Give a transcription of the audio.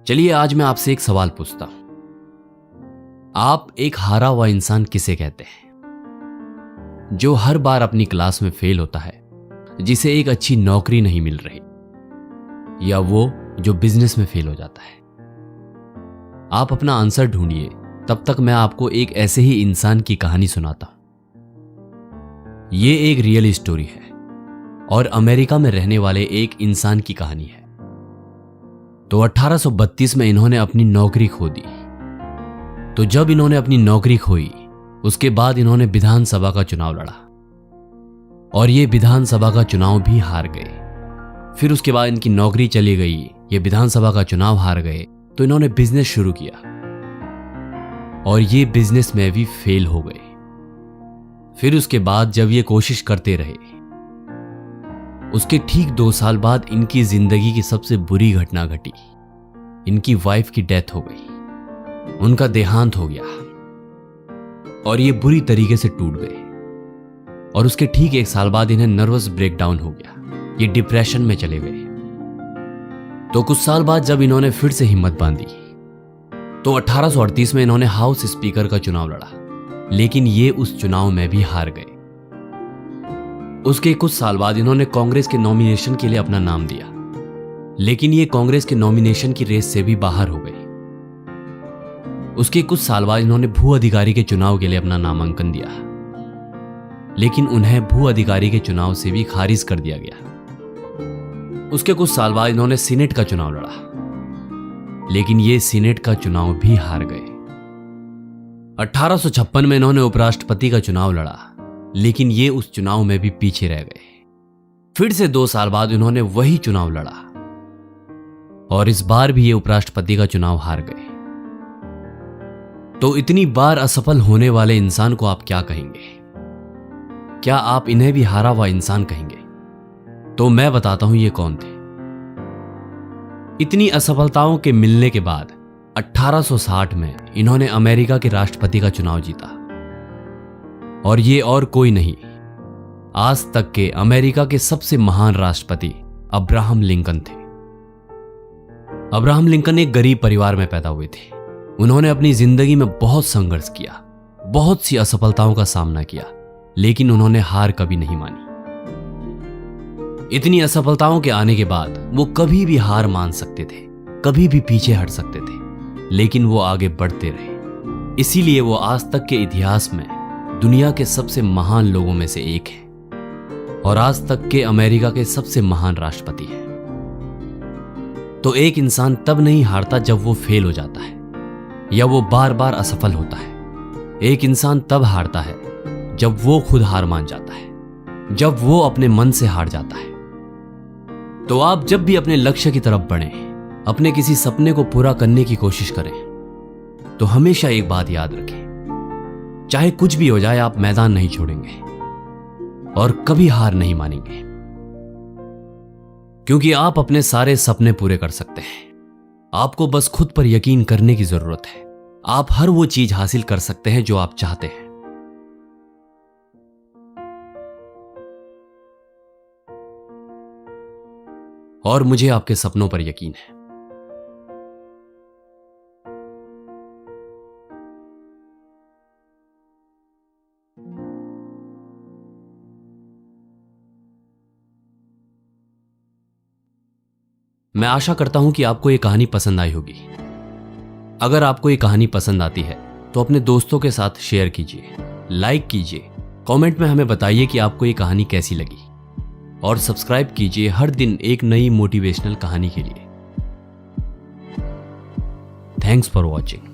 चलिए आज मैं आपसे एक सवाल पूछता हूं। आप एक हारा हुआ इंसान किसे कहते हैं? जो हर बार अपनी क्लास में फेल होता है, जिसे एक अच्छी नौकरी नहीं मिल रही, या वो जो बिजनेस में फेल हो जाता है। आप अपना आंसर ढूंढिए, तब तक मैं आपको एक ऐसे ही इंसान की कहानी सुनाता हूं। ये एक रियल स्टोरी है और अमेरिका में रहने वाले एक इंसान की कहानी है। तो 1832 में इन्होंने अपनी नौकरी खो दी। तो जब इन्होंने अपनी नौकरी खोई, उसके बाद इन्होंने विधानसभा का चुनाव लड़ा और ये विधानसभा का चुनाव भी हार गए। फिर उसके बाद इनकी नौकरी चली गई, ये विधानसभा का चुनाव हार गए, तो इन्होंने बिजनेस शुरू किया और ये बिजनेस में भी फेल हो गए। फिर उसके बाद जब ये कोशिश करते रहे, उसके ठीक 2 साल बाद इनकी जिंदगी की सबसे बुरी घटना घटी। इनकी वाइफ की डेथ हो गई, उनका देहांत हो गया और ये बुरी तरीके से टूट गए। और उसके ठीक 1 साल बाद इन्हें नर्वस ब्रेकडाउन हो गया, ये डिप्रेशन में चले गए। तो कुछ साल बाद जब इन्होंने फिर से हिम्मत बांधी, तो 1838 में इन्होंने हाउस स्पीकर का चुनाव लड़ा, लेकिन ये उस चुनाव में भी हार गए। उसके कुछ साल बाद इन्होंने कांग्रेस के नॉमिनेशन के लिए अपना नाम दिया, लेकिन ये कांग्रेस के नॉमिनेशन की रेस से भी बाहर हो गए। उसके कुछ साल बाद इन्होंने भू अधिकारी के चुनाव के लिए अपना नामांकन दिया, लेकिन उन्हें भू अधिकारी के चुनाव से भी खारिज कर दिया गया। उसके कुछ साल बाद इन्होंने सीनेट का चुनाव लड़ा, लेकिन ये सीनेट का चुनाव भी हार गए। 1856 में इन्होंने उपराष्ट्रपति का चुनाव लड़ा, लेकिन ये उस चुनाव में भी पीछे रह गए। फिर से 2 साल बाद इन्होंने वही चुनाव लड़ा और इस बार भी ये उपराष्ट्रपति का चुनाव हार गए। तो इतनी बार असफल होने वाले इंसान को आप क्या कहेंगे? क्या आप इन्हें भी हारा हुआ इंसान कहेंगे? तो मैं बताता हूं ये कौन थे। इतनी असफलताओं के मिलने के बाद 1860 में इन्होंने अमेरिका के राष्ट्रपति का चुनाव जीता और ये और कोई नहीं, आज तक के अमेरिका के सबसे महान राष्ट्रपति अब्राहम लिंकन थे। अब्राहम लिंकन एक गरीब परिवार में पैदा हुए थे। उन्होंने अपनी जिंदगी में बहुत संघर्ष किया, बहुत सी असफलताओं का सामना किया, लेकिन उन्होंने हार कभी नहीं मानी। इतनी असफलताओं के आने के बाद वो कभी भी हार मान सकते थे, कभी भी पीछे हट सकते थे, लेकिन वो आगे बढ़ते रहे। इसीलिए वो आज तक के इतिहास में दुनिया के सबसे महान लोगों में से एक है और आज तक के अमेरिका के सबसे महान राष्ट्रपति हैं। तो एक इंसान तब नहीं हारता जब वो फेल हो जाता है या वो बार बार असफल होता है। एक इंसान तब हारता है जब वो खुद हार मान जाता है, जब वो अपने मन से हार जाता है। तो आप जब भी अपने लक्ष्य की तरफ बढ़ें, अपने किसी सपने को पूरा करने की कोशिश करें, तो हमेशा एक बात याद रखें, चाहे कुछ भी हो जाए, आप मैदान नहीं छोड़ेंगे और कभी हार नहीं मानेंगे, क्योंकि आप अपने सारे सपने पूरे कर सकते हैं। आपको बस खुद पर यकीन करने की जरूरत है। आप हर वो चीज हासिल कर सकते हैं जो आप चाहते हैं। और मुझे आपके सपनों पर यकीन है। मैं आशा करता हूं कि आपको ये कहानी पसंद आई होगी। अगर आपको ये कहानी पसंद आती है तो अपने दोस्तों के साथ शेयर कीजिए, लाइक कीजिए, कमेंट में हमें बताइए कि आपको ये कहानी कैसी लगी और सब्सक्राइब कीजिए हर दिन एक नई मोटिवेशनल कहानी के लिए। Thanks for watching.